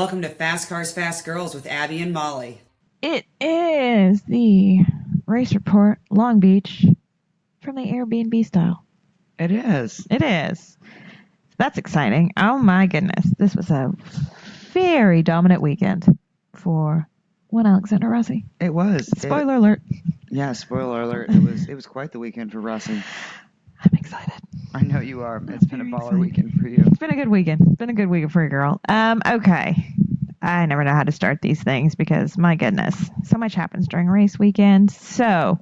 Welcome to Fast Cars, Fast Girls with Abby and Molly. It is the race report, Long Beach, from the Airbnb style. It is. It is. That's exciting. Oh my goodness. This was a very dominant weekend for one Alexander Rossi. It was. Spoiler alert. Yeah, spoiler alert. It was quite the weekend for Rossi. I'm excited. I know you are. It's been a baller weekend for you. It's been a good weekend. It's been a good weekend for a girl. Okay. I never know how to start these things because, my goodness, so much happens during race weekend. So,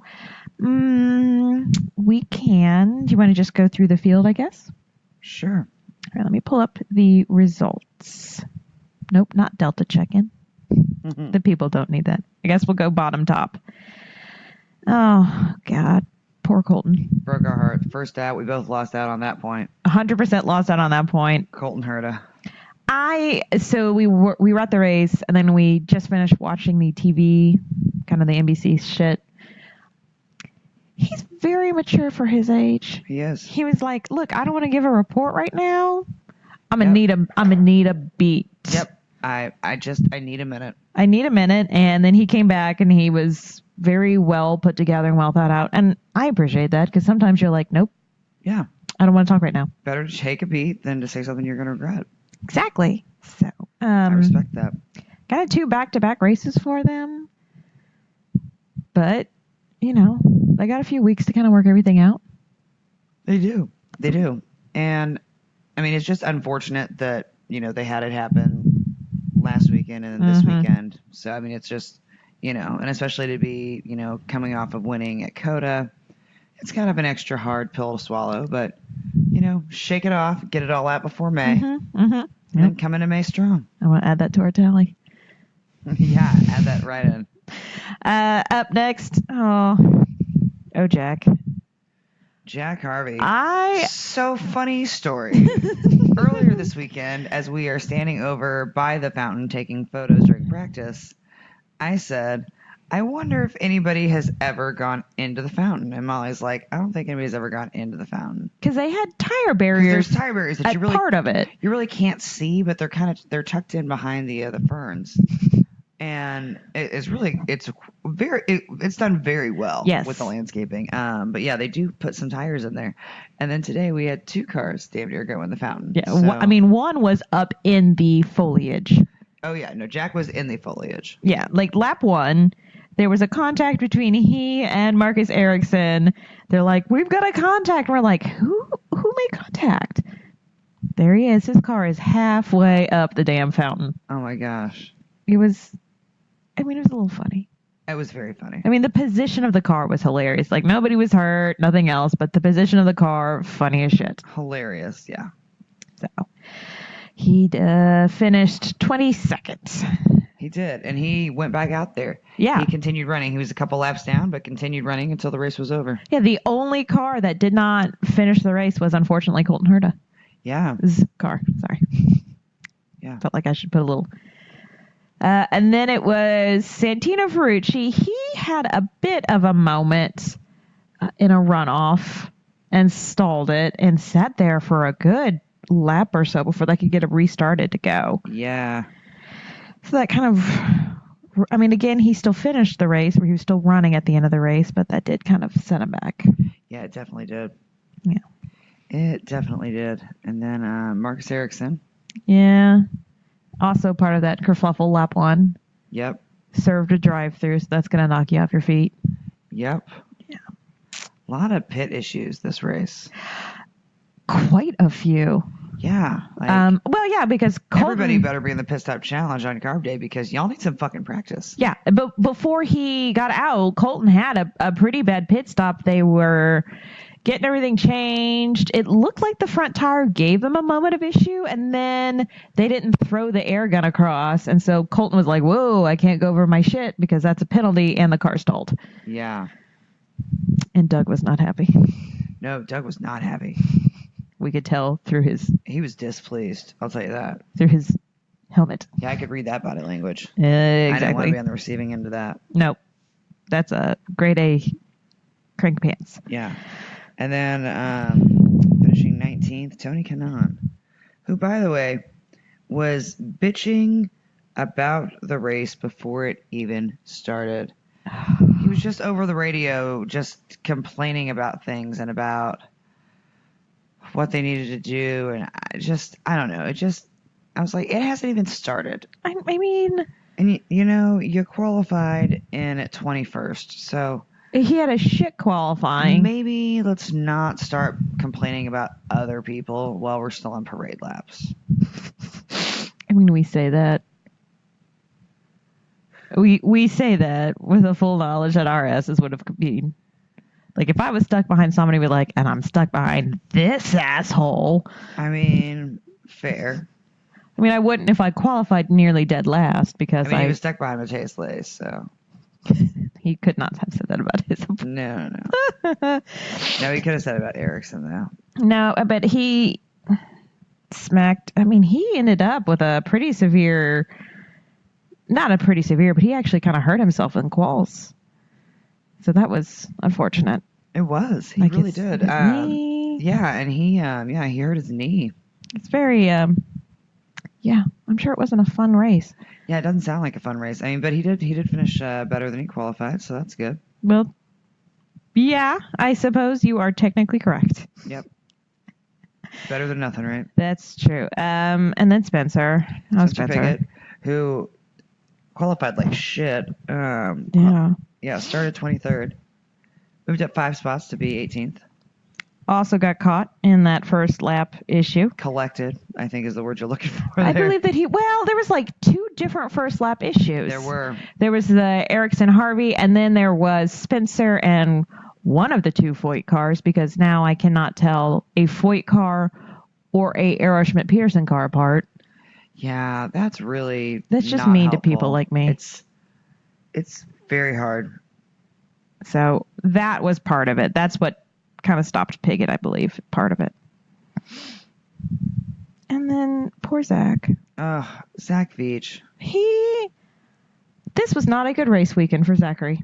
do you want to just go through the field, I guess? Sure. All right, let me pull up the results. Nope, not Delta check-in. The people don't need that. I guess we'll go bottom top. Oh, God. Poor Colton. Broke our heart. First out, we both lost out on that point. 100% lost out on that point. Colton Herta. So we were at the race, and then we just finished watching the TV, kind of the NBC shit. He's very mature for his age. He is. He was like, "Look, I don't want to give a report right now. I'm gonna need a beat. Yep. I need a minute. I need a minute." And then he came back, and he was very well put together and well thought out. And I appreciate that because sometimes you're like, "Nope, Yeah. I don't want to talk right now." Better to take a beat than to say something you're going to regret. Exactly. So I respect that. Kind of 2 back-to-back races for them. But, they got a few weeks to kind of work everything out. They do. And, I mean, it's just unfortunate that, they had it happen last weekend and then this weekend. So, I mean, it's just, and especially to be, coming off of winning at Coda, it's kind of an extra hard pill to swallow. But, shake it off, get it all out before May, and then come into May strong. I want to add that to our tally. Yeah, add that right in. Up next, Jack. Jack Harvey. I So funny story. Earlier this weekend, as we are standing over by the fountain taking photos during practice, I said, I wonder if anybody has ever gone into the fountain. And Molly's like, I don't think anybody's ever gone into the fountain. Because they had tire barriers. There's tire barriers that part of it. You really can't see, but they're tucked in behind the ferns. And it's done very well with the landscaping. But yeah, they do put some tires in there. And then today we had 2 cars damn near go in the fountain. Yeah, so. One was up in the foliage. Oh yeah, no, Jack was in the foliage. Yeah, like lap 1, there was a contact between he and Marcus Ericsson. They're like, we've got a contact. We're like, who made contact? There he is. His car is halfway up the damn fountain. Oh my gosh. It was a little funny. It was very funny. The position of the car was hilarious. Like, nobody was hurt, nothing else, but the position of the car, funny as shit. Hilarious, yeah. So, he finished 22nd. He did, and he went back out there. Yeah. He continued running. He was a couple laps down, but continued running until the race was over. Yeah, the only car that did not finish the race was, unfortunately, Colton Herta. Yeah. His car, sorry. Yeah. Felt like I should put a little... and then it was Santino Ferrucci. He had a bit of a moment in a runoff and stalled it and sat there for a good lap or so before they could get it restarted to go. Yeah. So that kind of, again, he still finished the race where he was still running at the end of the race, but that did kind of set him back. Yeah, it definitely did. Yeah. It definitely did. And then Marcus Ericsson. Yeah. Also part of that kerfluffle lap 1. Yep. Served a drive-through, so that's going to knock you off your feet. Yep. Yeah. A lot of pit issues this race. Quite a few. Yeah. Because Colton, everybody better be in the pit stop challenge on carb day because y'all need some fucking practice. Yeah, but before he got out, Colton had a pretty bad pit stop. They were getting everything changed. It looked like the front tire gave them a moment of issue, and then they didn't throw the air gun across, and so Colton was like, whoa, I can't go over my shit because that's a penalty, and the car stalled. Yeah. And Doug was not happy. No, Doug was not happy. We could tell through his... He was displeased, I'll tell you that. Through his helmet. Yeah, I could read that body language. Exactly. I didn't want to be on the receiving end of that. Nope. That's a grade A crank pants. Yeah. And then finishing 19th, Tony Kanaan, who, by the way, was bitching about the race before it even started. He was just over the radio, just complaining about things and about what they needed to do. And I don't know. I was like, it hasn't even started. I mean, And you qualified in at 21st. So he had a shit qualifying. maybe let's not start complaining about other people while we're still on parade laps. I mean, we say that. We say that with the full knowledge that our asses would have been. Like, if I was stuck behind somebody, would be like, and I'm stuck behind this asshole. I mean, fair. I mean, I wouldn't if I qualified nearly dead last because he was stuck behind Mateus Lace, so. He could not have said that about his. No. No, he could have said it about Ericsson, though. No, but he smacked. I mean, he ended up with a pretty severe. Not a pretty severe, but he actually kind of hurt himself in quals. So that was unfortunate. It was. He like really his did. Knee. Yeah, and he hurt his knee. It's very, I'm sure it wasn't a fun race. Yeah, it doesn't sound like a fun race. I mean, but he did finish better than he qualified, so that's good. Well, yeah, I suppose you are technically correct. Yep. Better than nothing, right? That's true. And then Spencer. Spencer Piggott, who qualified like shit. Yeah, started 23rd. Moved up 5 spots to be 18th. Also got caught in that first lap issue. Collected, I think is the word you're looking for there. I believe that there was like 2 different first lap issues. There were. There was the Ericsson Harvey, and then there was Spencer and one of the 2 Foyt cars, because now I cannot tell a Foyt car or a Aero Schmidt-Peterson car apart. Yeah, that's just not mean helpful. to people like me. It's very hard. So that was part of it. That's what kind of stopped Piggott, I believe, part of it. And then poor Zach. Zach Veach. This was not a good race weekend for Zachary.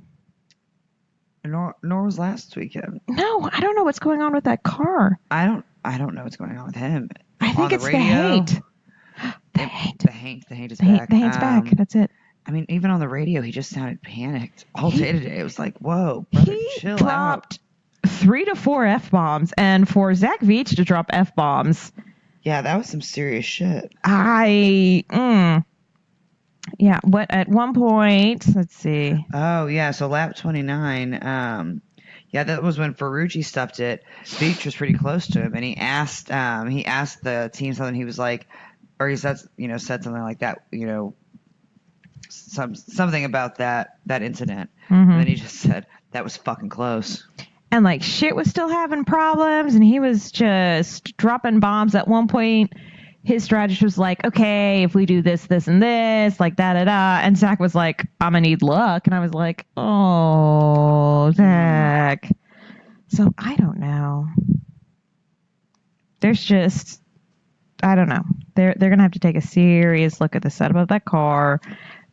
Nor was last weekend. No, I don't know what's going on with that car. I don't know what's going on with him. I think it's the haint. The haint is back. The haint's back. That's it. I mean, even on the radio, he just sounded panicked all day today. It was like, whoa, brother, chill out. He dropped 3 to 4 F-bombs, and for Zach Veach to drop F-bombs. Yeah, that was some serious shit. Yeah, what at one point, let's see. Oh, yeah, so lap 29, that was when Ferrucci stuffed it. Veach was pretty close to him, and he asked the team something. He was like, or he said something like that, something about that incident. Mm-hmm. And then he just said, that was fucking close. And like shit was still having problems, and he was just dropping bombs. At one point, his strategist was like, okay, if we do this, this, and this, like da-da-da. And Zach was like, I'm going to need luck. And I was like, oh, Zach. So I don't know. There's just, I don't know. They're going to have to take a serious look at the setup of that car.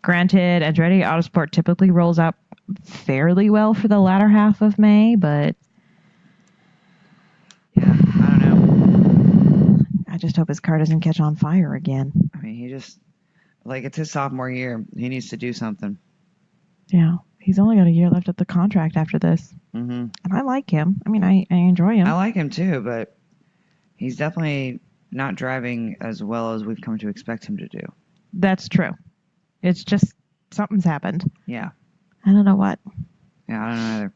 Granted, Andretti Autosport typically rolls out fairly well for the latter half of May, but yeah, I don't know. I just hope his car doesn't catch on fire again. I mean, he just, it's his sophomore year. He needs to do something. Yeah, he's only got a year left of the contract after this. Mm-hmm. And I like him. I mean, I enjoy him. I like him too, but he's definitely not driving as well as we've come to expect him to do. That's true. It's just something's happened. Yeah. I don't know what. Yeah, I don't know either.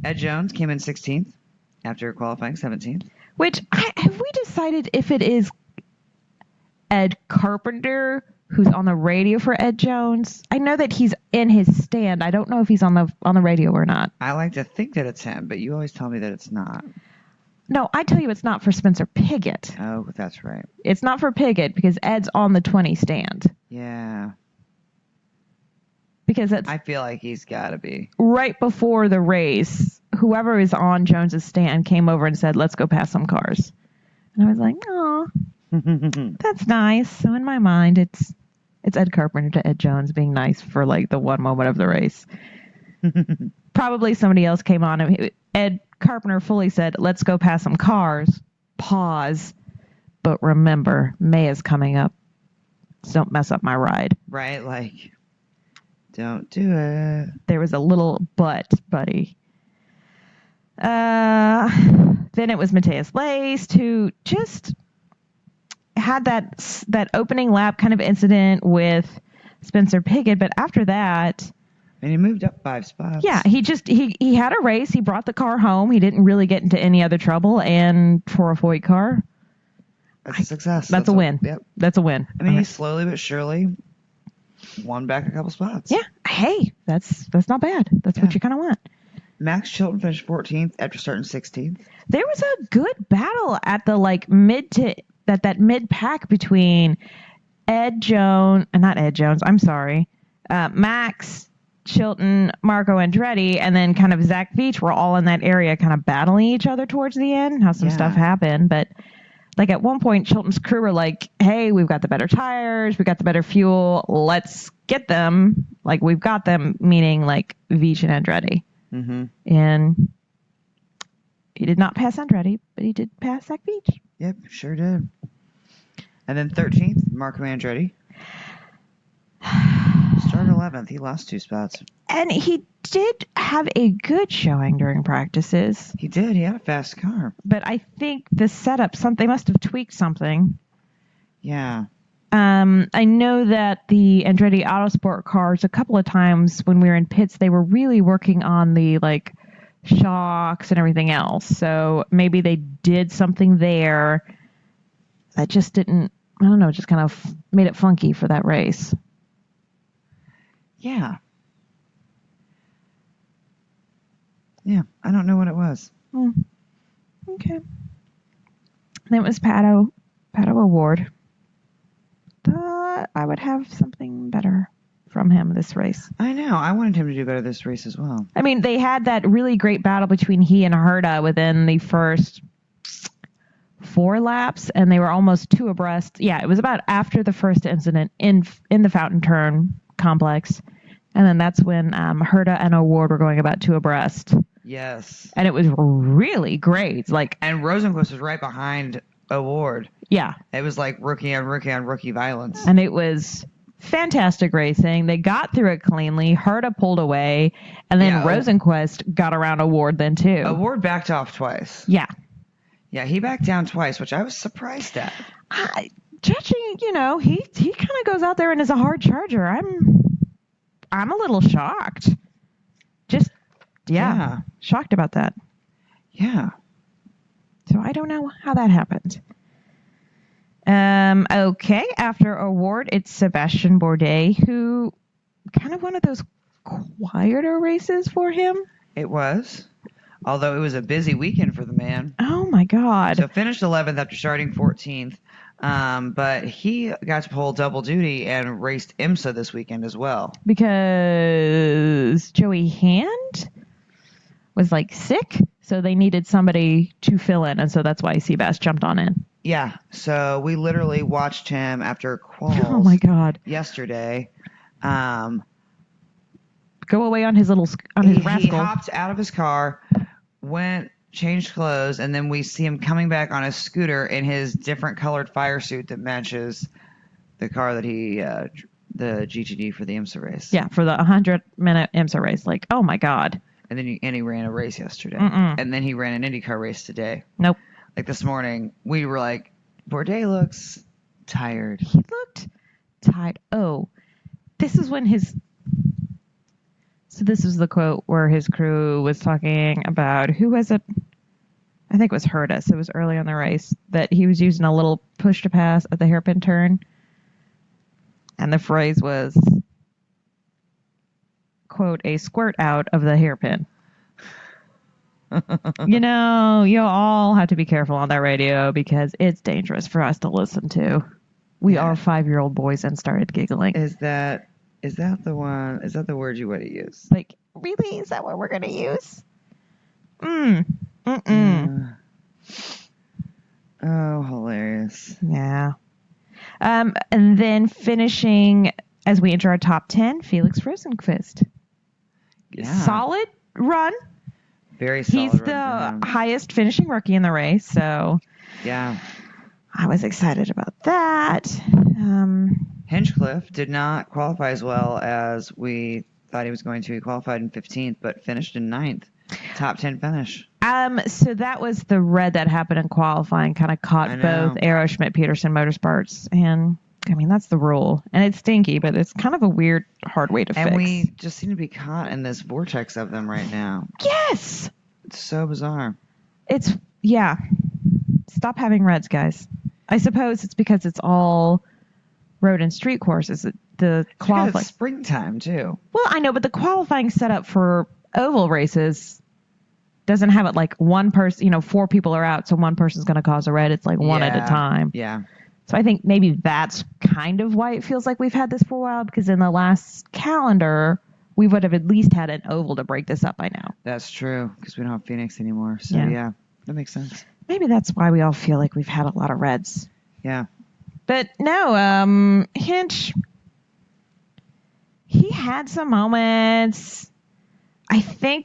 Ed Jones came in 16th after qualifying 17th. Which, have we decided if it is Ed Carpenter who's on the radio for Ed Jones? I know that he's in his stand. I don't know if he's on the radio or not. I like to think that it's him, but you always tell me that it's not. No, I tell you it's not for Spencer Piggott. Oh, that's right. It's not for Piggott because Ed's on the 20 stand. Yeah. Because I feel like he's got to be. Right before the race, whoever is on Jones's stand came over and said, let's go pass some cars. And I was like, oh, that's nice. So in my mind, it's Ed Carpenter to Ed Jones being nice for like the one moment of the race. Probably somebody else came on and Ed Carpenter fully said, let's go pass some cars. Pause. But remember, May is coming up. don't mess up my ride. Right? Like, don't do it. There was a little but, buddy. Then it was Mateus Laced, who just had that opening lap kind of incident with Spencer Pigot, but after that, And he moved up 5 spots. yeah, he had a race. He brought the car home. He didn't really get into any other trouble, and for a Foyt car, That's a success. that's a win. Yep. That's a win. I mean, he slowly but surely won back a couple spots. Yeah, hey, that's not bad. That's what you kind of want. Max Chilton finished 14th after starting 16th. There was a good battle at the that mid pack between Max Chilton, Marco Andretti, and then kind of Zach Veach were all in that area kind of battling each other towards the end. How some stuff happened, but like at one point Chilton's crew were like, hey, we've got the better tires, we got the better fuel, let's get them. Like, we've got them, meaning like Veach and Andretti. Mm-hmm. And he did not pass Andretti, but he did pass Zach Veach. Yep, sure did. And then 13th, Marco Andretti. Started 11th. He lost 2 spots. And he did have a good showing during practices. He did. He had a fast car. But I think the setup, they must have tweaked something. Yeah. I know that the Andretti Autosport cars, a couple of times when we were in pits, they were really working on the like shocks and everything else. So maybe they did something there that just didn't, I don't know, just kind of made it funky for that race. Yeah. Yeah, I don't know what it was. Okay. Then it was Pato Award. Thought I would have something better from him this race. I know. I wanted him to do better this race as well. I mean, they had that really great battle between he and Herta within the first 4 laps, and they were almost 2 abreast. Yeah, it was about after the first incident in the Fountain Turn complex, and then that's when Herta and Award were going about 2 abreast. Yes. And it was really great. Like, and Rosenquist was right behind Award. Yeah. It was like rookie on rookie violence. And it was fantastic racing. They got through it cleanly. Herta pulled away, and then Rosenquist got around Award then too. Award backed off twice. Yeah. Yeah, he backed down twice, which I was surprised at. Judging, he kind of goes out there and is a hard charger. I'm a little shocked. Just, shocked about that. Yeah. So I don't know how that happened. Okay, after Award, it's Sebastian Bourdais, who kind of one of those quieter races for him. It was. Although it was a busy weekend for the man. Oh, my God. So finished 11th after starting 14th. But he got to pull double duty and raced IMSA this weekend as well. Because Joey Hand was like sick, so they needed somebody to fill in, and so that's why Seabass jumped on in. Yeah, so we literally watched him after quals. Oh my God! Yesterday, go away on his his rascal. He hopped out of his car, went, changed clothes, and then we see him coming back on his scooter in his different colored fire suit that matches the car that he the GTD for the IMSA race. Yeah, for the 100-minute IMSA race. Like, oh my God! And then he ran a race yesterday, and then he ran an IndyCar race today. Nope. Like this morning, we were like, Bourdais looks tired. He looked tired. Oh, this is when So this is the quote where his crew was talking about, who was it? I think it was Herta. So it was early on the race that he was using a little push to pass at the hairpin turn. And the phrase was, quote, a squirt out of the hairpin. You all have to be careful on that radio because it's dangerous for us to listen to. We are 5-year-old boys and started giggling. Is that the one? Is that the word you want to use? Like, really? Is that what we're going to use? Oh, hilarious. Yeah. And then finishing as we enter our top 10, Felix Rosenqvist. Yeah. Solid run. Very solid. He's the highest finishing rookie in the race, so yeah, I was excited about that. Hinchcliffe did not qualify as well as we thought he was going to. He qualified in 15th, but finished in 9th. Top 10 finish. So that was the red that happened in qualifying, kind of caught both Aeroschmidt Peterson Motorsports. And I mean, that's the rule. And it's stinky, but it's kind of a weird, hard way to fix. And we just seem to be caught in this vortex of them right now. Yes! It's so bizarre. Yeah. Stop having reds, guys. I suppose it's because it's all road and street courses. The qualifying. It's springtime, too. Well, I know, but the qualifying setup for oval races doesn't have it like one person, 4 people are out, so one person's going to cause a red. It's like one at a time. Yeah. So I think maybe that's kind of why it feels like we've had this for a while, because in the last calendar, we would have at least had an oval to break this up by now. That's true, because we don't have Phoenix anymore. So, yeah, that makes sense. Maybe that's why we all feel like we've had a lot of reds. Yeah. But no, Hinch, he had some moments. I feel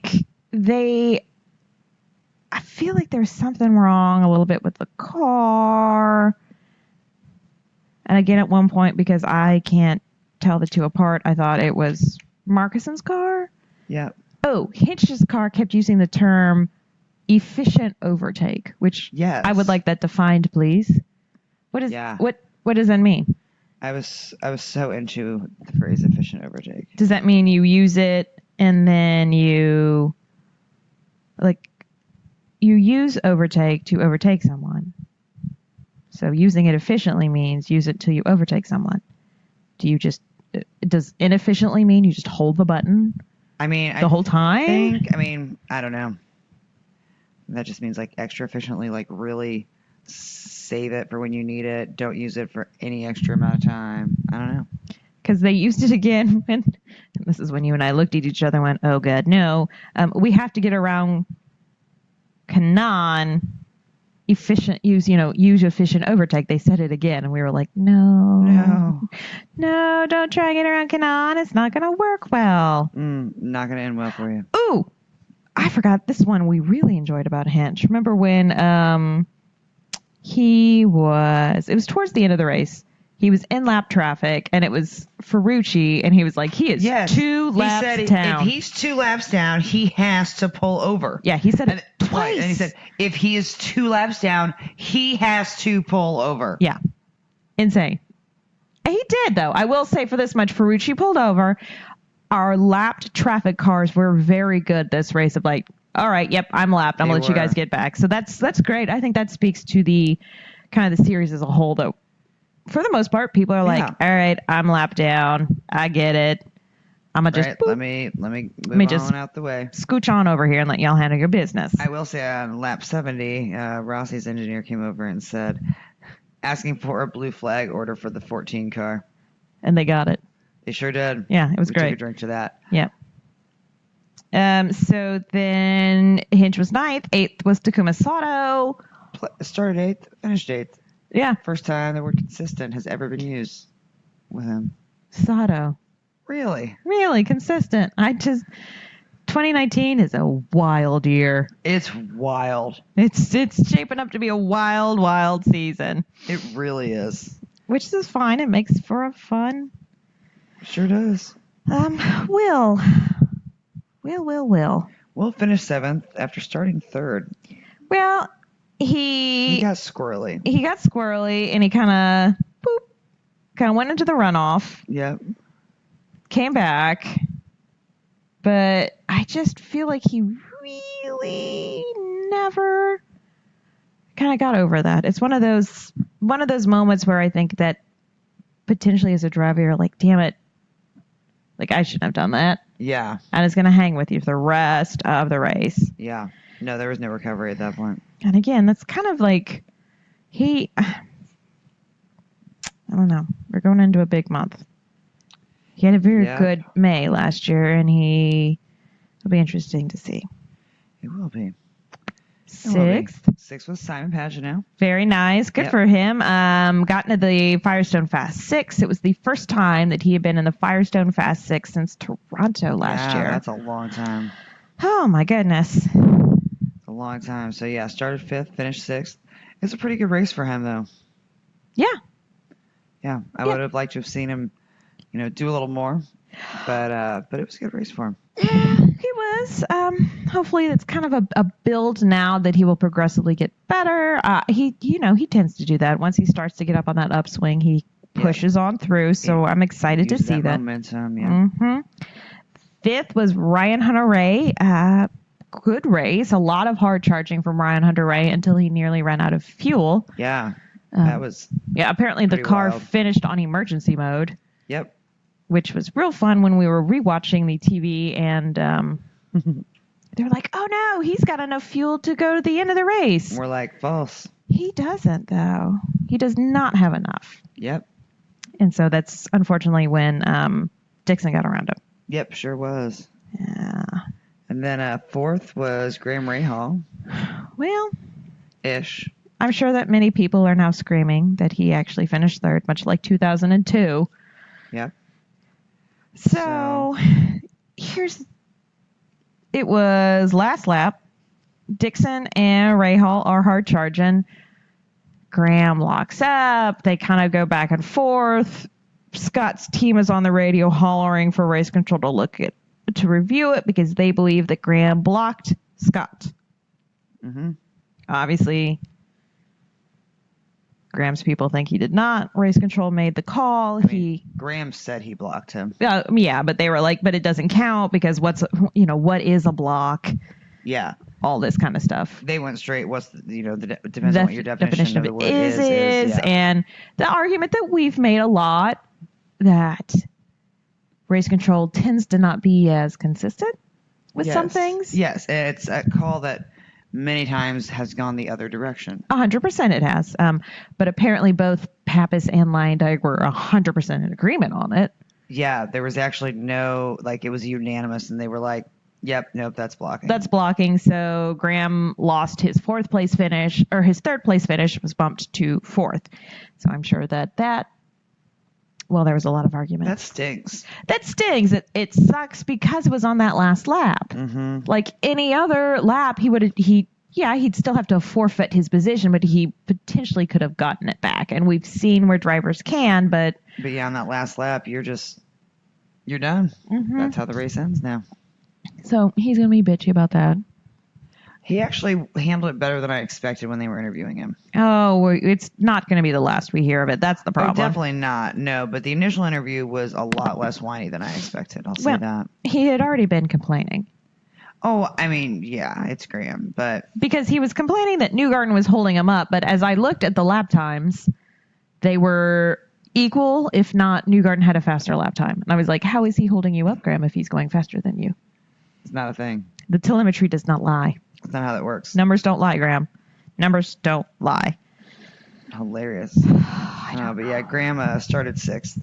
like there's something wrong a little bit with the car. And again, at one point, because I can't tell the two apart, I thought it was Marcuson's car. Yeah. Oh, Hinch's car kept using the term efficient overtake, which I would like that defined, please. What does that mean? I was so into the phrase efficient overtake. Does that mean you use it and then you use overtake to overtake someone? So using it efficiently means use it till you overtake someone. Does inefficiently mean you just hold the button? I mean, the whole time? I don't know. That just means like extra efficiently, like really save it for when you need it. Don't use it for any extra amount of time. I don't know. Because they used it again and this is when you and I looked at each other and went, oh God, no. We have to get around Canaan use efficient overtake. They said it again and we were like, no, don't try and get around Canaan. It's not going to work well. Not going to end well for you. Ooh, I forgot this one we really enjoyed about Hinch. Remember when it was towards the end of the race. He was in lap traffic, and it was Ferrucci, and he was like, he is 2 laps down. He said if he's 2 laps down, he has to pull over. Yeah, he said it twice. Right, and he said if he is 2 laps down, he has to pull over. Yeah. Insane. He did, though. I will say for this much, Ferrucci pulled over. Our lapped traffic cars were very good this race of like, all right, yep, I'm lapped. I'm going to let you guys get back. So that's great. I think that speaks to the kind of the series as a whole, though. For the most part, people are like, all right, I'm lapped down. I get it. I'm going to just, let me move on out the way. Scooch on over here and let y'all handle your business. I will say on lap 70, Rossi's engineer came over and said, asking for a blue flag order for the 14 car. And they got it. They sure did. Yeah, it was great. We took a drink to that. Yeah. So then Hinch was 9th. 8th was Takuma Sato. Started 8th, finished 8th. Yeah. First time the word consistent has ever been used with him. Sato. Really? Really consistent. 2019 is a wild year. It's wild. It's shaping up to be a wild, wild season. It really is. Which is fine. It makes for a fun. Sure does. Will finished 7th after starting 3rd. Well, he got squirrely. And he kind of went into the runoff. Yep. Came back. But I just feel like he really never kind of got over that. It's one of those moments where I think that potentially as a driver, you're like, damn it. Like, I shouldn't have done that. Yeah. And it's going to hang with you for the rest of the race. Yeah. No, there was no recovery at that point. And again, that's kind of like I don't know. We're going into a big month. He had a very good May last year, and it'll be interesting to see. It will be. 6th. 6th was Simon Pagenaud. Very nice. Good for him. Got into the Firestone Fast 6. It was the first time that he had been in the Firestone Fast 6 since Toronto last year. That's a long time. Oh, my goodness. A long time. So, started 5th, finished 6th. It's a pretty good race for him, though. Yeah. Yeah, I would have liked to have seen him, do a little more, but it was a good race for him. Yeah, he was. Hopefully it's kind of a build now that he will progressively get better. He tends to do that. Once he starts to get up on that upswing, he pushes on through. So I'm excited to see that. Momentum, yeah. Fifth was Ryan Hunter-Ray. Good race. A lot of hard charging from Ryan Hunter-Ray until he nearly ran out of fuel. Yeah, that was. Yeah, apparently the car wild. finished on emergency mode. Yep. Which was real fun when we were rewatching the TV, and they were like, "Oh no, he's got enough fuel to go to the end of the race." We're like, false. He doesn't, though. He does not have enough. Yep. And so that's unfortunately when Dixon got around him. Yep, sure was. Yeah. And then fourth was Graham Rahal. Well, Ish. I'm sure that many people are now screaming that he actually finished third, much like 2002. Yep. So it was last lap. Dixon and Rahal are hard charging. Graham locks up. They kind of go back and forth. Scott's team is on the radio hollering for race control to review it because they believe that Graham blocked Scott. Mm-hmm. Obviously, Graham's people think he did not. Race control made the call. Graham said he blocked him. Yeah, but they were like, but it doesn't count because what is a block? Yeah. All this kind of stuff. They went straight. Depends on what your definition of the word is. Yeah. And the argument that we've made a lot that race control tends to not be as consistent with some things. Yes, it's a call that many times has gone the other direction. 100% it has. But apparently both Pappas and Leyendyke were 100% in agreement on it. Yeah, there was actually it was unanimous, and they were like, yep, nope, that's blocking. That's blocking. So Graham lost his third place finish was bumped to fourth. So I'm sure that there was a lot of argument. That stings. It sucks because it was on that last lap. Mm-hmm. Like any other lap, he'd still have to forfeit his position, but he potentially could have gotten it back. And we've seen where drivers can, but yeah, on that last lap, you're done. Mm-hmm. That's how the race ends now. So he's going to be bitchy about that. He actually handled it better than I expected when they were interviewing him. Oh, it's not going to be the last we hear of it. That's the problem. Oh, definitely not. No, but the initial interview was a lot less whiny than I expected. I'll say that. He had already been complaining. Oh, I mean, yeah, it's Graham, but... Because he was complaining that Newgarden was holding him up, but as I looked at the lap times, they were equal, if not Newgarden had a faster lap time. And I was like, how is he holding you up, Graham, if he's going faster than you? It's not a thing. The telemetry does not lie. That's not how that works. Numbers don't lie, Graham. Numbers don't lie. Hilarious. But yeah, Graham started sixth.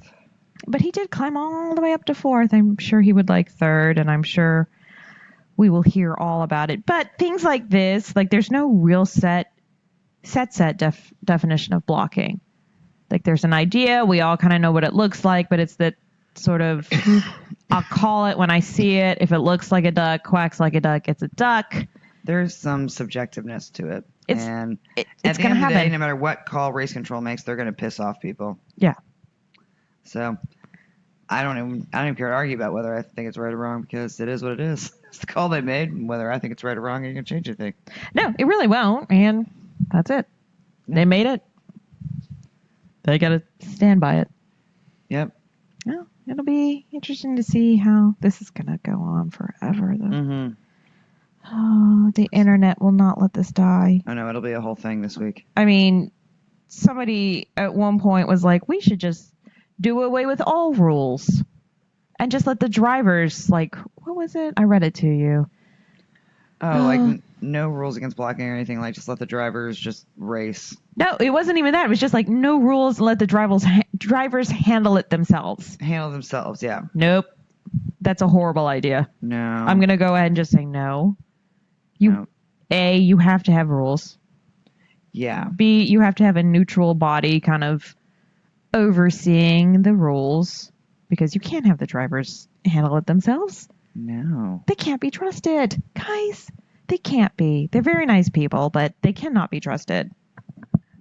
But he did climb all the way up to fourth. I'm sure he would like third, and I'm sure we will hear all about it. But things like this, like there's no real set definition of blocking. Like there's an idea, we all kind of know what it looks like, but it's that sort of, I'll call it when I see it. If it looks like a duck, quacks like a duck, it's a duck. There's some subjectiveness to it. It's at the end of the happen. day, no matter what call race control makes, they're going to piss off people. Yeah. So I don't even care to argue about whether I think it's right or wrong because it is what it is. It's the call they made, and whether I think it's right or wrong, you can change anything. No, it really won't, and that's it. Yeah. They made it. They got to stand by it. Yep. Well, it'll be interesting to see how this is going to go on forever, though. Mm-hmm. Oh, the internet will not let this die. I know, it'll be a whole thing this week. I mean, somebody at one point was like, we should just do away with all rules and just let the drivers, like, what was it? I read it to you. Oh, like no rules against blocking or anything. Like, just let the drivers just race. No, it wasn't even that. It was just like no rules. Let the drivers handle it themselves. Handle themselves, yeah. Nope. That's a horrible idea. No. I'm going to go ahead and just say no. No. A, you have to have rules. Yeah. B, you have to have a neutral body kind of overseeing the rules because you can't have the drivers handle it themselves. No. They can't be trusted. Guys, they can't be. They're very nice people, but they cannot be trusted.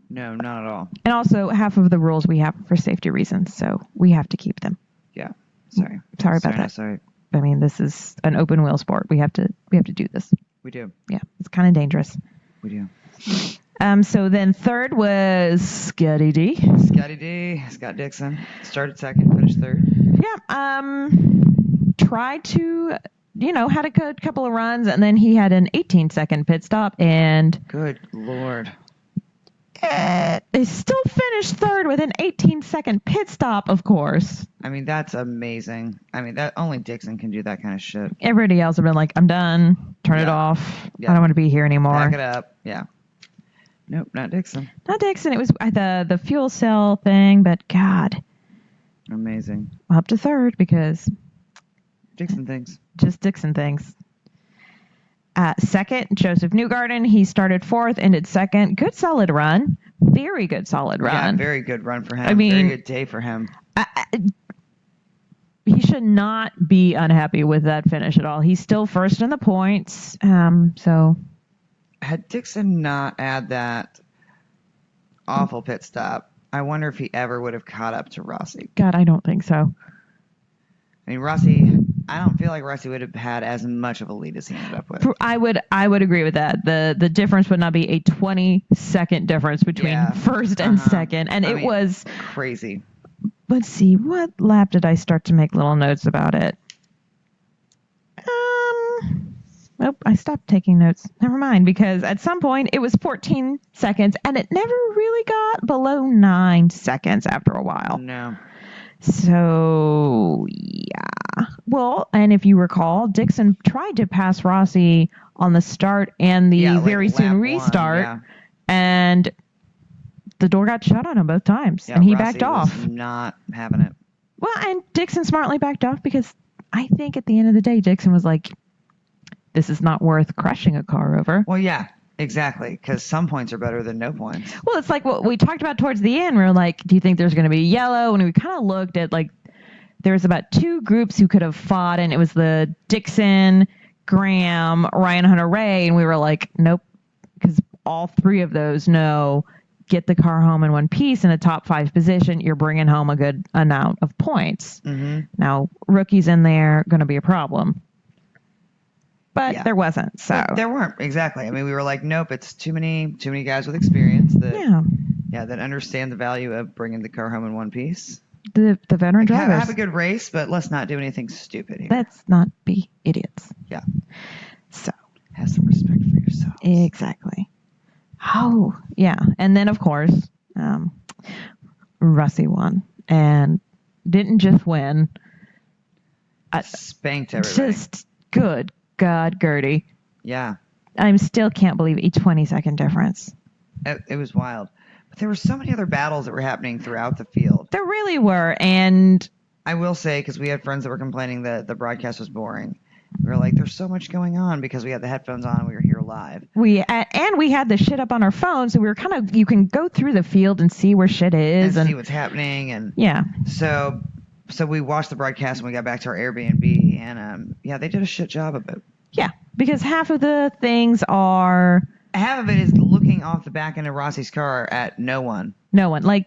No, not at all. And also, half of the rules we have for safety reasons, so we have to keep them. Yeah. Sorry. Sorry about that. Sorry. I mean, this is an open wheel sport. We have to do this. We do. Yeah, it's kind of dangerous. We do. So then third was Scotty D. Scott Dixon. Started second, finished third. Yeah. Tried to, had a good couple of runs, and then he had an 18-second pit stop, and Good Lord. he still finished third with an 18-second pit stop, of course. I mean, that's amazing. I mean, that only Dixon can do that kind of shit. Everybody else have been like, I'm done. Turn it off. Yeah. I don't want to be here anymore. Back it up. Yeah. Nope, not Dixon. Not Dixon. It was the fuel cell thing, but God. Amazing. Up to third because Dixon things. just Dixon things. Second, Joseph Newgarden. He started fourth, ended second. Good solid run. Very good solid run. Yeah, very good run for him. I mean, very good day for him. He should not be unhappy with that finish at all. He's still first in the points. So Had Dixon not had that awful pit stop, I wonder if he ever would have caught up to Rossi. God, I don't think so. I mean, Rossi, I don't feel like Rossi would have had as much of a lead as he ended up with. I would agree with that. The difference would not be a 20-second difference between first and second, and it was crazy. Let's see, what lap did I start to make little notes about it? Nope, I stopped taking notes. Never mind, because at some point it was 14 seconds, and it never really got below 9 seconds after a while. No. So, yeah. Well, and if you recall, Dixon tried to pass Rossi on the start and the very soon restart, and the door got shut on him both times, and he Rossi backed off. Was not having it. Well, and Dixon smartly backed off because I think at the end of the day, Dixon was like, this is not worth crushing a car over. Well, yeah, exactly, because some points are better than no points. Well, it's like what we talked about towards the end. We were like, do you think there's going to be yellow? And we kind of looked at, like, there was about two groups who could have fought, and it was the Dixon, Graham, Ryan Hunter-Ray, and we were like, nope, because all three of those know get the car home in one piece in a top 5 position, you're bringing home a good amount of points. Mm-hmm. Now, rookies in there going to be a problem. But there wasn't, so. There weren't, exactly. I mean, we were like, nope, it's too many guys with experience that understand the value of bringing the car home in one piece. The veteran drivers. Have a good race, but let's not do anything stupid here. Let's not be idiots. Yeah. So. Have some respect for yourself. Exactly. Oh, yeah. And then, of course, Rossi won. And didn't just win. Spanked everybody. Just good God, Gertie. Yeah. I still can't believe a 20-second difference. It was wild. But there were so many other battles that were happening throughout the field. There really were. And I will say, because we had friends that were complaining that the broadcast was boring. We were like, there's so much going on because we had the headphones on and we were here live. We had the shit up on our phones, so we were kind of, you can go through the field and see where shit is. And see what's happening. And yeah. So we watched the broadcast when we got back to our Airbnb, and they did a shit job of it. Yeah, because half of the things are... Half of it is looking off the back end of Rossi's car at no one. No one. Like,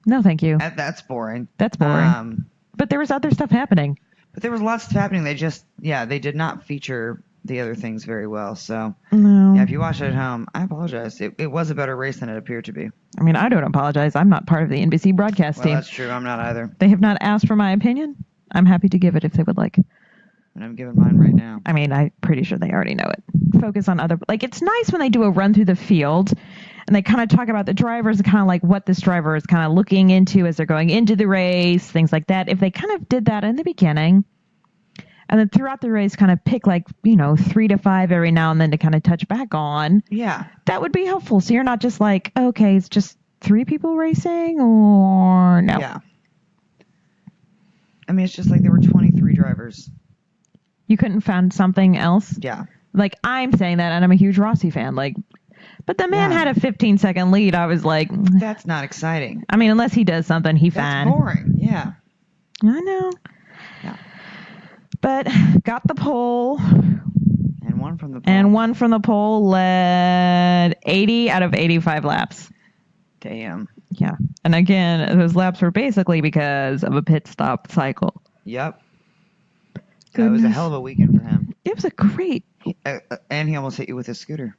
no thank you. That's boring. That's boring. But there was other stuff happening. But there was lots of stuff happening. They did not feature the other things very well. So, no. Yeah, if you watch it at home, I apologize. It was a better race than it appeared to be. I mean, I don't apologize. I'm not part of the NBC broadcast team. That's true. I'm not either. They have not asked for my opinion. I'm happy to give it if they would like. And I'm giving mine right now. I mean, I'm pretty sure they already know it. Focus on other... Like, it's nice when they do a run through the field and they kind of talk about the drivers and kind of like what this driver is kind of looking into as they're going into the race, things like that. If they kind of did that in the beginning and then throughout the race kind of pick 3 to 5 every now and then to kind of touch back on. Yeah. That would be helpful. So you're not just like, okay, it's just 3 people racing or no. Yeah. I mean, it's just like there were 23 drivers. You couldn't find something else? Yeah. Like, I'm saying that, and I'm a huge Rossi fan. Like, but the man had a 15-second lead. I was like... That's not exciting. I mean, unless he does something, he's fine. That's boring. Yeah. I know. Yeah. But got the pole. And one from the pole. Led 80 out of 85 laps. Damn. Yeah. And again, those laps were basically because of a pit stop cycle. Yep. It was a hell of a weekend for him. It was a great And he almost hit you with his scooter.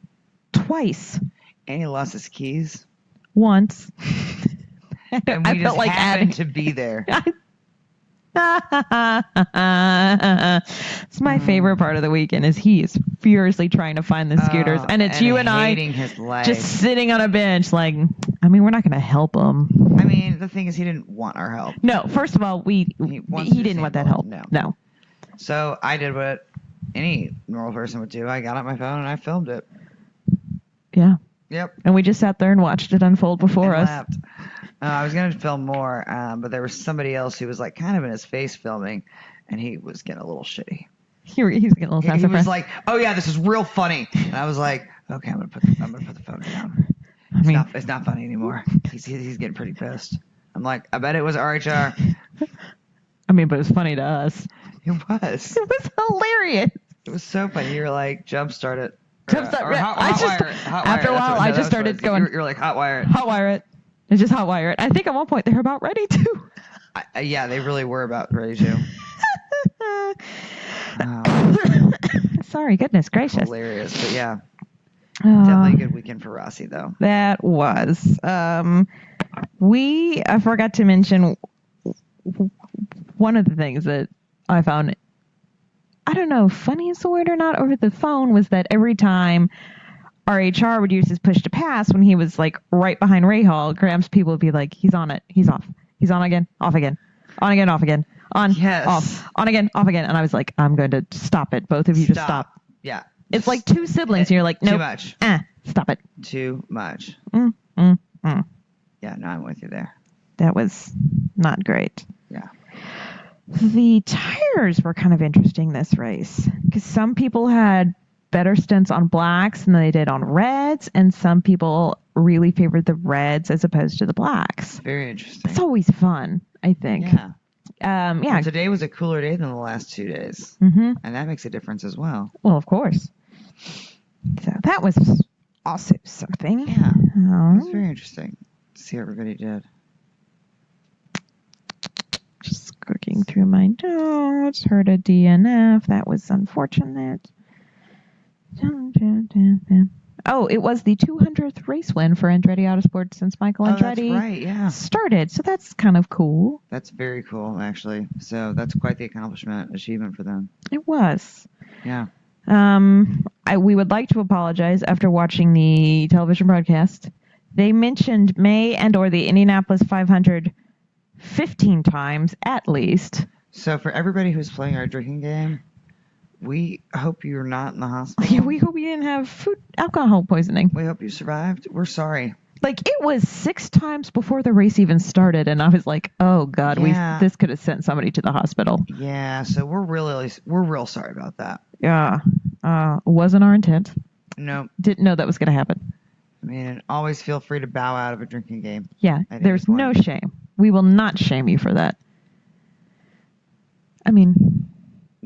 twice. And he lost his keys. Once. And we just happened to be there. It's my favorite part of the weekend is he is furiously trying to find the scooters, and it's you and I his life. just sitting on a bench like, I mean, we're not going to help him. I mean, the thing is he didn't want our help. No, first of all, he didn't want that help. No. So I did what any normal person would do. I got out my phone and I filmed it. Yeah. Yep. And we just sat there and watched it unfold before us. Laughed. I was going to film more, but there was somebody else who was like kind of in his face filming, and he was getting a little shitty. He's getting a little He was like, "Oh yeah, this is real funny," and I was like, "Okay, I'm gonna put the phone down. It's not funny anymore." He's getting pretty pissed. I'm like, I bet it was RHR. I mean, but it was funny to us. It was. It was hilarious. It was so funny. You were like, jumpstart it. After a while, I just started going. You're like, hot wire it. Hot wire it. It's just hot wire it. I think at one point they were about ready to. Yeah, they really were about ready to. Sorry, goodness gracious. Hilarious, but yeah. Definitely a good weekend for Rossi, though. That was. I forgot to mention one of the things that I found, I don't know if funny is the word or not, over the phone was that every time RHR would use his push to pass when he was like right behind Rahal, Graham's people would be like, he's on it, he's off, he's on again, off again, on again, off again, on, yes. off, on again, off again. And I was like, I'm going to stop it. Both of you just stop. Yeah. It's like two siblings and you're like, nope. Too much. Stop it. Too much. Yeah, no, I'm with you there. That was not great. Yeah. The tires were kind of interesting this race because some people had better stints on blacks than they did on reds, and some people really favored the reds as opposed to the blacks. Very interesting. It's always fun, I think. Yeah. Yeah. Well, today was a cooler day than the last 2 days. Mm-hmm. And that makes a difference as well. Well, of course. So that was also something. Yeah. It was very interesting to see how everybody did. Just clicking through my notes. Heard a DNF. That was unfortunate. Oh, it was the 200th race win for Andretti Autosport since Michael Andretti that's right, yeah. started. So that's kind of cool. That's very cool, actually. So that's quite the achievement for them. It was. Yeah. We would like to apologize after watching the television broadcast. They mentioned May and or the Indianapolis 500 15 times at least. So for everybody who's playing our drinking game, we hope you're not in the hospital. Yeah, we hope you didn't have alcohol poisoning. We hope you survived. We're sorry. Like, it was 6 times before the race even started, and I was like, oh, God, this could have sent somebody to the hospital. Yeah, so we're real sorry about that. Yeah. Wasn't our intent. No. Didn't know that was going to happen. I mean, always feel free to bow out of a drinking game. Yeah, there's no shame. We will not shame you for that. I mean,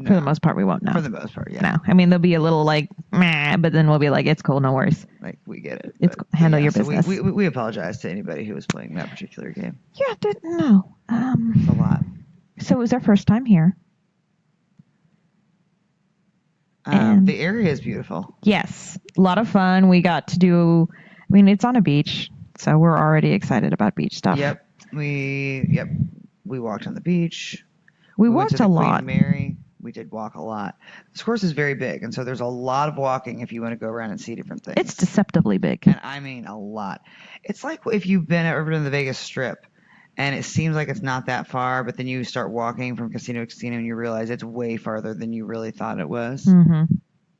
for the most part, we won't know. For the most part, yeah. No. I mean, there'll be a little like, meh, but then we'll be like, it's cool, no worries. Like, we get it. It's handle your business. We apologize to anybody who was playing that particular game. Yeah, didn't know. It's a lot. So it was our first time here. The area is beautiful. Yes. A lot of fun. We got to do, I mean, it's on a beach, so we're already excited about beach stuff. Yep. We walked on the beach. We walked a lot. Queen Mary. We did walk a lot. This course is very big, and so there's a lot of walking if you want to go around and see different things. It's deceptively big. And I mean a lot. It's like if you've ever been to the Vegas Strip, and it seems like it's not that far, but then you start walking from casino to casino, and you realize it's way farther than you really thought it was. Mm-hmm.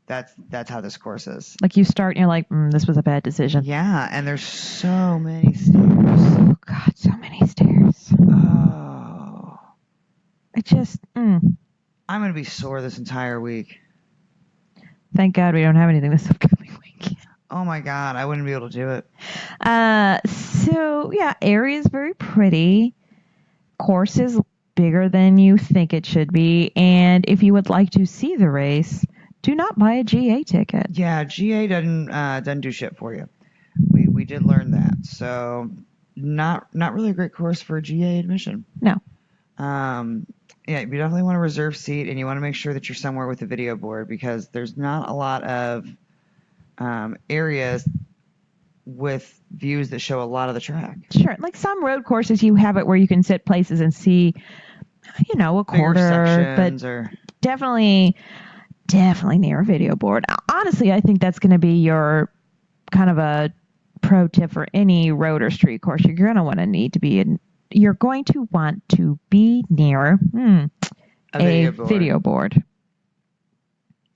That's how this course is. Like, you start and you're like, this was a bad decision. Yeah, and there's so many stairs. Oh, God, so many stairs. Oh. It just, I'm going to be sore this entire week. Thank God we don't have anything this upcoming week. Oh, my God. I wouldn't be able to do it. So, yeah, area is very pretty. Course is bigger than you think it should be. And if you would like to see the race, do not buy a GA ticket. Yeah, GA doesn't do shit for you. We we did learn that. So not really a great course for GA admission. No. Yeah, you definitely want a reserve seat, and you want to make sure that you're somewhere with a video board because there's not a lot of areas with views that show a lot of the track. Sure. Like some road courses, you have it where you can sit places and see, a Bigger quarter, but sections or definitely near a video board. Honestly, I think that's going to be your kind of a pro tip for any road or street course. You're going to want to be near a video board.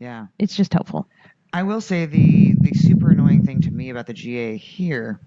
Yeah. It's just helpful. I will say the super annoying thing to me about the GA here,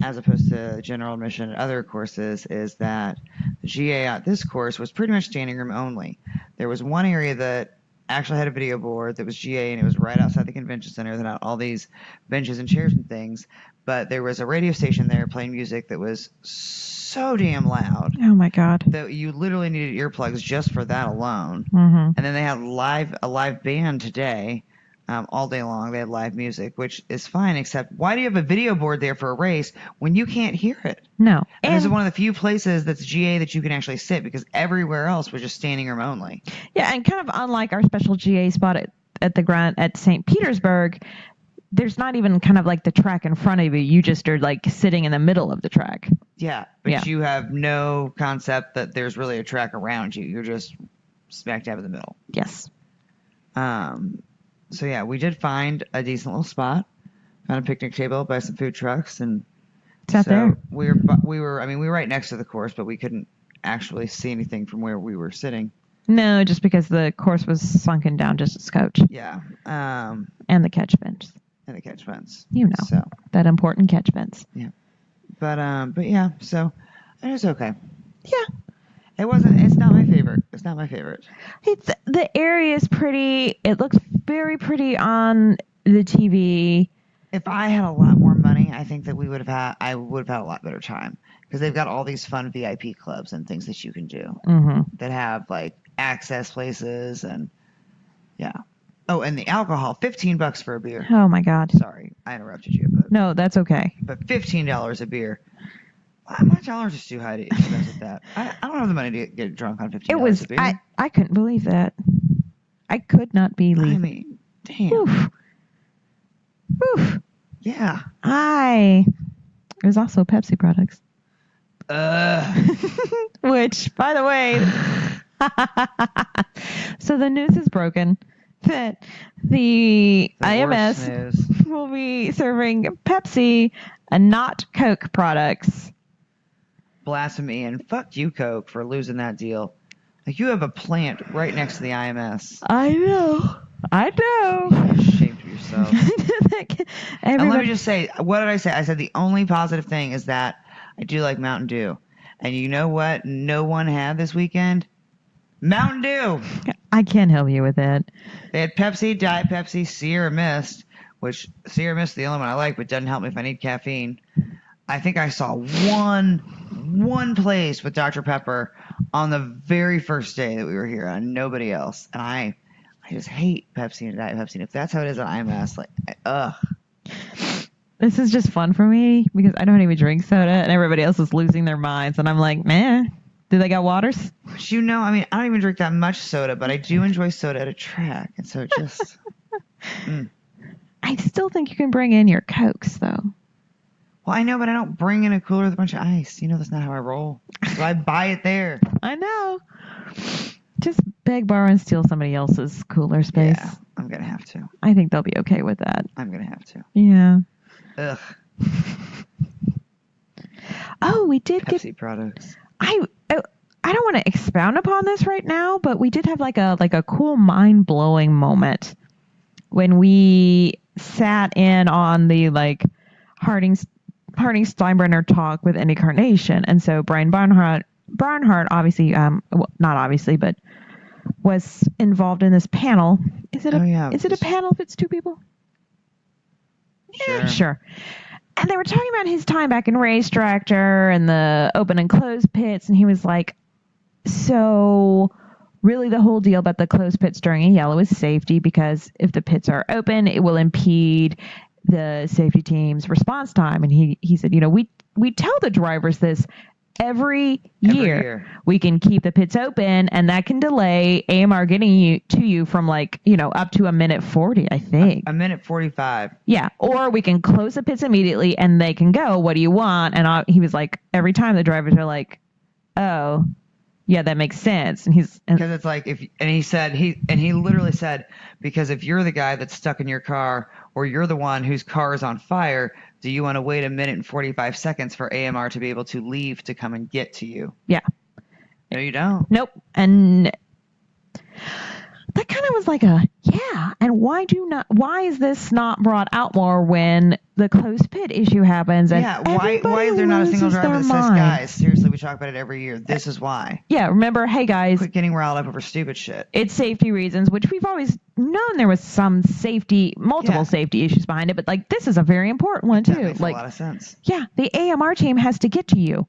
as opposed to general admission and other courses, is that the GA at this course was pretty much standing room only. There was one area that actually had a video board that was GA, and it was right outside the convention center that had all these benches and chairs and things. But there was a radio station there playing music that was so damn loud. Oh my God. That you literally needed earplugs just for that alone. Mm-hmm. And then they had a live band today. All day long, they had live music, which is fine, except why do you have a video board there for a race when you can't hear it? No. And this is one of the few places that's GA that you can actually sit because everywhere else was just standing room only. Yeah, and kind of unlike our special GA spot at the Grant at St. Petersburg, there's not even kind of like the track in front of you. You just are like sitting in the middle of the track. Yeah, but Yeah. you have no concept that there's really a track around you. You're just smack dab in the middle. Yes. So yeah, we did find a decent little spot. Found a picnic table by some food trucks, and It's out there. we were right next to the course, but we couldn't actually see anything from where we were sitting. No, just because the course was sunken down just a scotch. Yeah. And the catch fence. And the catch fence. So that important catch fence. Yeah. But yeah, so it was okay. Yeah. It's not my favorite. It's not my favorite. The area is pretty. It looks very pretty on the TV. If I had a lot more money, I think that I would have had a lot better time because they've got all these fun VIP clubs and things that you can do that have like access places and yeah. Oh, and the alcohol, $15 for a beer. Oh my God. Sorry, I interrupted you, but No, that's okay. But $15 a beer. My tolerance is too high to expense with that. I don't have the money to get drunk on $15 a beer. I couldn't believe that. I could not believe. I mean, damn. Oof. Oof. Yeah. It was also Pepsi products. Which, by the way, so the news is broken that the IMS will be serving Pepsi and not Coke products. Blasphemy, and fuck you, Coke, for losing that deal. Like, you have a plant right next to the IMS. I know. You should be ashamed of yourself. And let me just say, what did I say? I said the only positive thing is that I do like Mountain Dew. And you know what no one had this weekend? Mountain Dew! I can't help you with that. They had Pepsi, Diet Pepsi, Sierra Mist, which Sierra Mist is the only one I like, but doesn't help me if I need caffeine. I think I saw one place with Dr. Pepper on the very first day that we were here, and nobody else. And I just hate Pepsi and Diet Pepsi. And if that's how it is at IMS, ugh. This is just fun for me because I don't even drink soda, and everybody else is losing their minds, and I'm like, man, do they got waters? But I don't even drink that much soda, but I do enjoy soda at a track, and so it just. I still think you can bring in your Cokes, though. Well, I know, but I don't bring in a cooler with a bunch of ice. You know that's not how I roll. So I buy it there. I know. Just beg, borrow, and steal somebody else's cooler space. Yeah, I'm going to have to. I think they'll be okay with that. I'm going to have to. Yeah. Ugh. Oh, we did Pepsi products. I don't want to expound upon this right now, but we did have like a cool mind-blowing moment when we sat in on the Harding Steinbrenner talk with Indy Carnation. And so Brian Barnhart obviously, not obviously, but was involved in this panel. Is it a panel if it's two people? Sure. Yeah, sure. And they were talking about his time back in race director and the open and closed pits. And he was like, so really the whole deal about the closed pits during a yellow is safety, because if the pits are open, it will impede the safety team's response time. And he said, we tell the drivers this every year. We can keep the pits open, and that can delay AMR getting you from up to a minute 40, I think. A minute 45. Yeah. Or we can close the pits immediately and they can go. What do you want? And he was like, every time the drivers are like, oh, yeah, that makes sense. And because it's like he literally said, because if you're the guy that's stuck in your car or you're the one whose car is on fire, do you want to wait a minute and 45 seconds for AMR to be able to leave to come and get to you? Yeah. No, you don't. Nope. And that kind of was like and why is this not brought out more when the closed pit issue happens? And why is there not a single driver that says, guys, seriously, we talk about it every year. This is why. Yeah, remember, hey guys, quit getting riled up over stupid shit. It's safety reasons, which we've always known there was some multiple safety issues behind it, but this is a very important one too. That makes a lot of sense. Yeah, the AMR team has to get to you.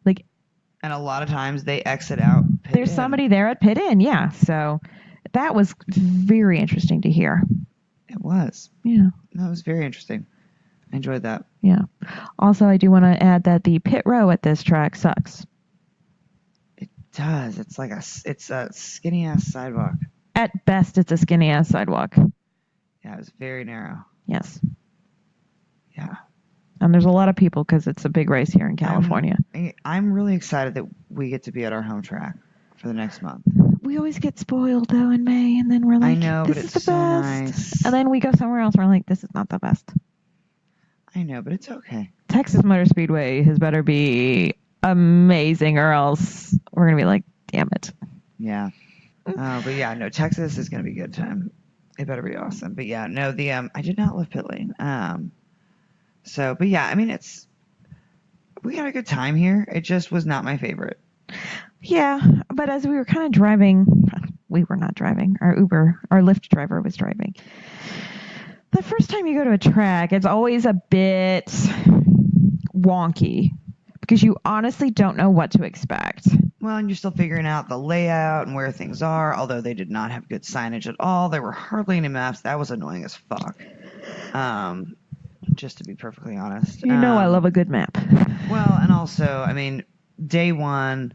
And a lot of times they exit out. There's somebody there at pit in, yeah. So that was very interesting to hear. It was. Yeah. That was very interesting. I enjoyed that. Yeah. Also, I do want to add that the pit row at this track sucks. It does. It's a skinny ass sidewalk. At best, it's a skinny ass sidewalk. Yeah, it's very narrow. Yes. Yeah. And there's a lot of people because it's a big race here in California. I'm really excited that we get to be at our home track for the next month. We always get spoiled though in May, and then we're like, I know, this but is it's the so best. nice. And then we go somewhere else, and we're like, this is not the best. I know, but it's okay. Texas Motor Speedway has better be amazing, or else we're gonna be like, damn it. Yeah. But yeah, no, Texas is gonna be a good time. It better be awesome. But yeah, no, I did not love pit lane. But yeah, I mean, we had a good time here. It just was not my favorite. Yeah, but as we were kind of driving, we were not driving. Our Lyft driver was driving. The first time you go to a track, it's always a bit wonky because you honestly don't know what to expect. Well, and you're still figuring out the layout and where things are, although they did not have good signage at all. There were hardly any maps. That was annoying as fuck. Just to be perfectly honest. I love a good map. Well, and also, I mean, day one,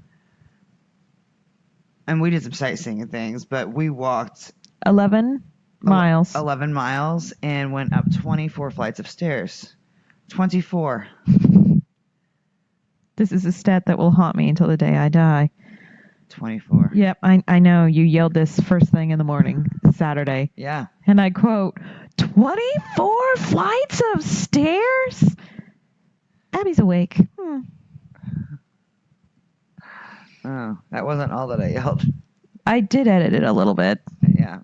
and we did some sightseeing and things, but we walked 11 miles. 11 miles and went up 24 flights of stairs. 24. This is a stat that will haunt me until the day I die. 24. Yep, I know. You yelled this first thing in the morning, Saturday. Yeah. And I quote, 24 flights of stairs? Abby's awake. Oh, that wasn't all that I yelled. I did edit it a little bit. Yeah.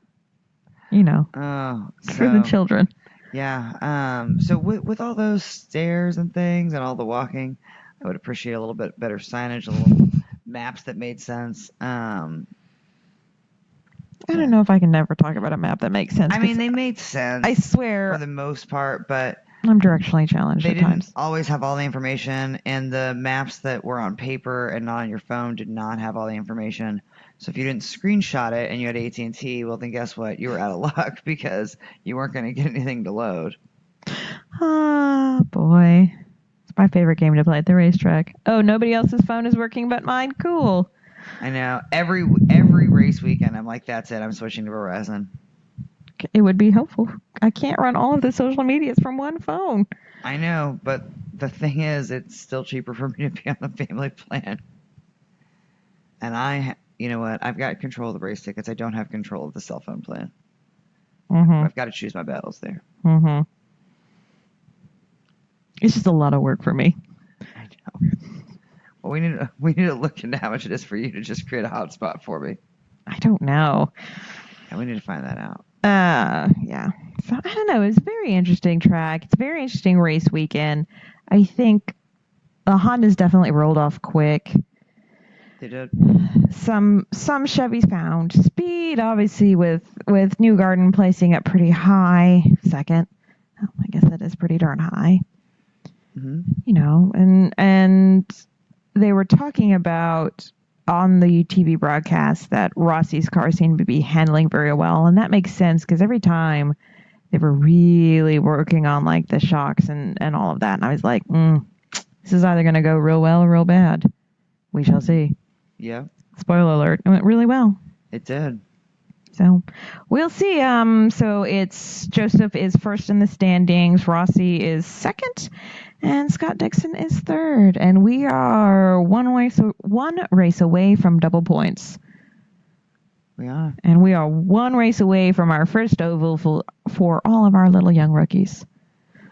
Oh, for the children. Yeah. So with all those stairs and things and all the walking, I would appreciate a little bit better signage, a little maps that made sense. I don't know if I can never talk about a map that makes sense. I mean, they made sense. I swear. For the most part, but I'm directionally challenged at times. They didn't always have all the information, and the maps that were on paper and not on your phone did not have all the information. So if you didn't screenshot it and you had AT&T, well, then guess what? You were out of luck because you weren't going to get anything to load. Ah, boy. It's my favorite game to play at the racetrack. Oh, nobody else's phone is working but mine? Cool. I know. Every race weekend, I'm like, that's it. I'm switching to Verizon. It would be helpful. I can't run all of the social medias from one phone. I know, but the thing is, it's still cheaper for me to be on the family plan. And you know what? I've got control of the race tickets. I don't have control of the cell phone plan. Mm-hmm. I've got to choose my battles there. Mm-hmm. It's just a lot of work for me. I know. Well, we need to look into how much it is for you to just create a hotspot for me. I don't know. Yeah, we need to find that out. Yeah. So I don't know. It's a very interesting track. It's a very interesting race weekend. I think the Hondas definitely rolled off quick. They did. Some Chevys found speed, obviously with Newgarden placing it pretty high, second. Oh, I guess that is pretty darn high. Mm-hmm. And they were talking about on the TV broadcast that Rossi's car seemed to be handling very well, and that makes sense because every time They were really working on like the shocks and all of that. And I was like, this is either going to go real well or real bad. We shall see. Yeah. Spoiler alert. It went really well. It did. So we'll see. So it's Joseph is first in the standings. Rossi is second. And Scott Dixon is third. And we are one race away from double points. We are. And we are one race away from our first oval for all of our little young rookies.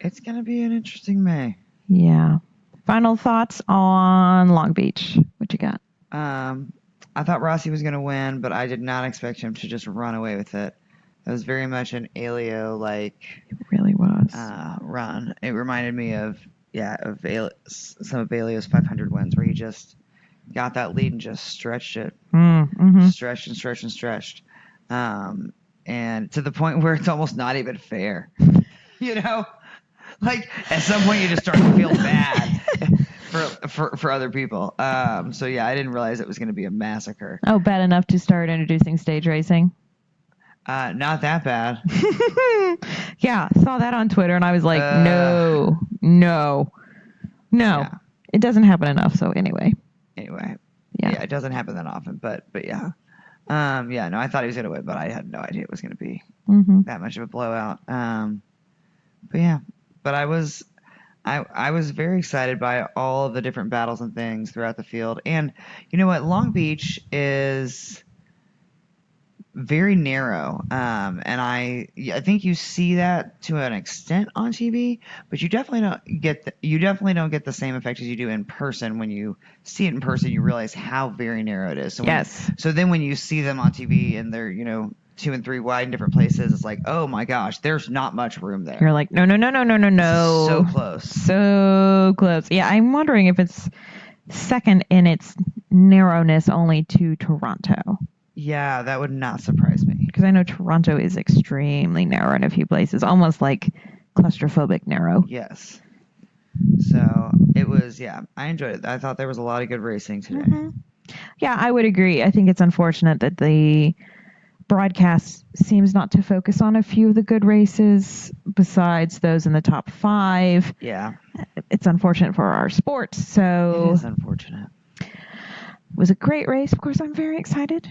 It's going to be an interesting May. Yeah. Final thoughts on Long Beach. What you got? I thought Rossi was going to win, but I did not expect him to just run away with it. It was very much an Elio-like It really was. run. It reminded me of some of Elio's 500 wins where he just got that lead and just stretched it. Stretched and stretched and stretched. And to the point where it's almost not even fair. You know? Like, at some point you just start to feel bad for other people. So, yeah, I didn't realize it was going to be a massacre. Oh, bad enough to start introducing stage racing? Not that bad. Yeah, saw that on Twitter, and I was like, no. Yeah. It doesn't happen enough, so anyway. Yeah, it doesn't happen that often, but yeah. No, I thought he was going to win, but I had no idea it was going to be that much of a blowout. But yeah, but I was very excited by all of the different battles and things throughout the field. And you know what? Long Beach is very narrow. And I think you see that to an extent on TV, but you definitely don't get the same effect as you do in person. When you see it in person, you realize how very narrow it is. So then when you see them on TV and they're, 2 and 3 wide in different places, it's like, oh my gosh, there's not much room there. You're like, no. So close. So close. Yeah, I'm wondering if it's second in its narrowness only to Toronto. Yeah, that would not surprise me. Because I know Toronto is extremely narrow in a few places, almost like claustrophobic narrow. Yes. So it was, I enjoyed it. I thought there was a lot of good racing today. Yeah, I would agree. I think it's unfortunate that the broadcast seems not to focus on a few of the good races besides those in the top 5. Yeah. It's unfortunate for our sport. So it is unfortunate. It was a great race. Of course, I'm very excited.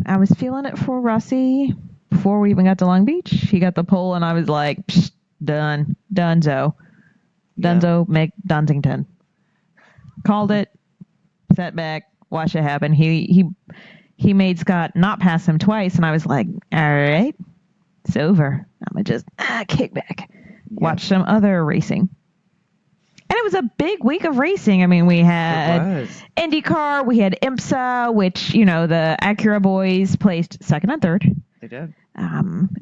I was feeling it for Rossi before we even got to Long Beach. He got the pole, and I was like, psh, done. Dunzo. Dunzo McDuntington. Called it. Set back. Watch it happen. He made Scott not pass him twice, and I was like, all right, it's over. I'm going to just kick back. Watch some other racing. And it was a big week of racing. I mean, we had IndyCar, we had IMSA, which, the Acura boys placed second and third. They did.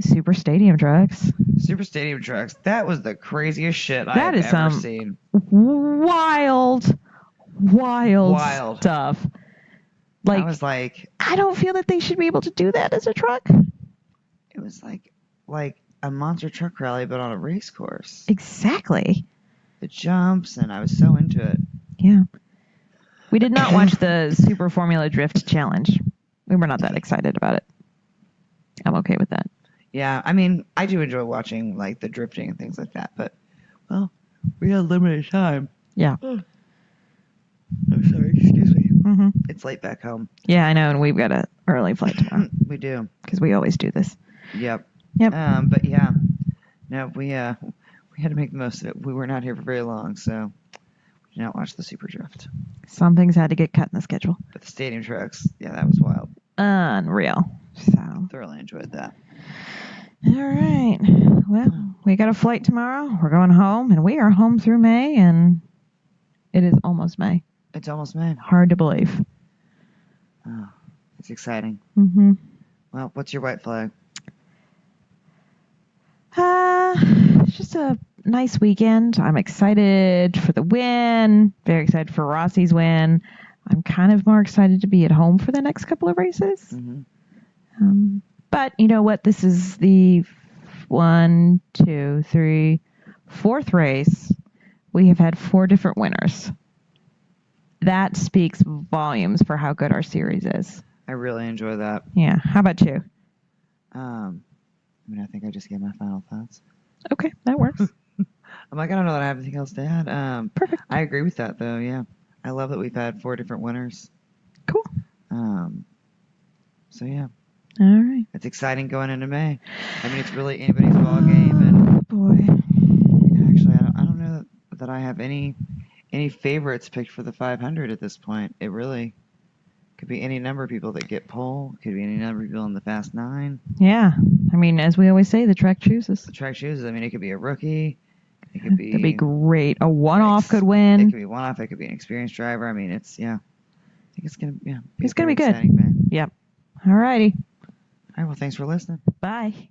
Super Stadium Trucks. Super Stadium Trucks. That was the craziest shit I've ever seen. Wild stuff. Like, I was like, I don't feel that they should be able to do that as a truck. It was like a monster truck rally, but on a race course. Exactly. The jumps, and I was so into it. Yeah. We did not watch the Super Formula Drift Challenge. We were not that excited about it. I'm okay with that. Yeah, I mean, I do enjoy watching, like, the drifting and things like that, but, well, we had limited time. Yeah. Oh. I'm sorry, excuse me. Mm-hmm. It's late back home. Yeah, I know, and we've got an early flight tomorrow. We do. Because we always do this. Yep. But yeah, no, we had to make the most of it. We were not here for very long, so we did not watch the Super Drift. Some things had to get cut in the schedule. But the stadium trucks, that was wild. Unreal. So thoroughly enjoyed that. All right. Well, we got a flight tomorrow. We're going home, and we are home through May, and it is almost May. It's almost May. Hard to believe. Oh, it's exciting. Mm-hmm. Well, what's your white flag? It's just a nice weekend. I'm excited for the win. Very excited for Rossi's win. I'm kind of more excited to be at home for the next couple of races. Mm-hmm. But you know what? This is the 1, 2, 3, 4th race. We have had 4 different winners. That speaks volumes for how good our series is. I really enjoy that. Yeah. How about you? I mean, I think I just gave my final thoughts. Okay, that works. I'm like, I don't know that I have anything else to add. Perfect. I agree with that, though. Yeah, I love that we've had 4 different winners. Cool. So yeah, All right. it's exciting going into May. I mean, it's really anybody's ball game, and Boy. actually, I don't know that I have any favorites picked for the 500 at this point. It really could be any number of people that get pole. Could be any number of people in the Fast 9. Yeah. I mean, as we always say, the track chooses. The track chooses. I mean, it could be a rookie. It could be. That'd be great. A one-off could win. It could be one-off. It could be an experienced driver. I mean, it's I think it's gonna It's gonna be good. exciting, man. Yep. All righty. All right. Well, thanks for listening. Bye.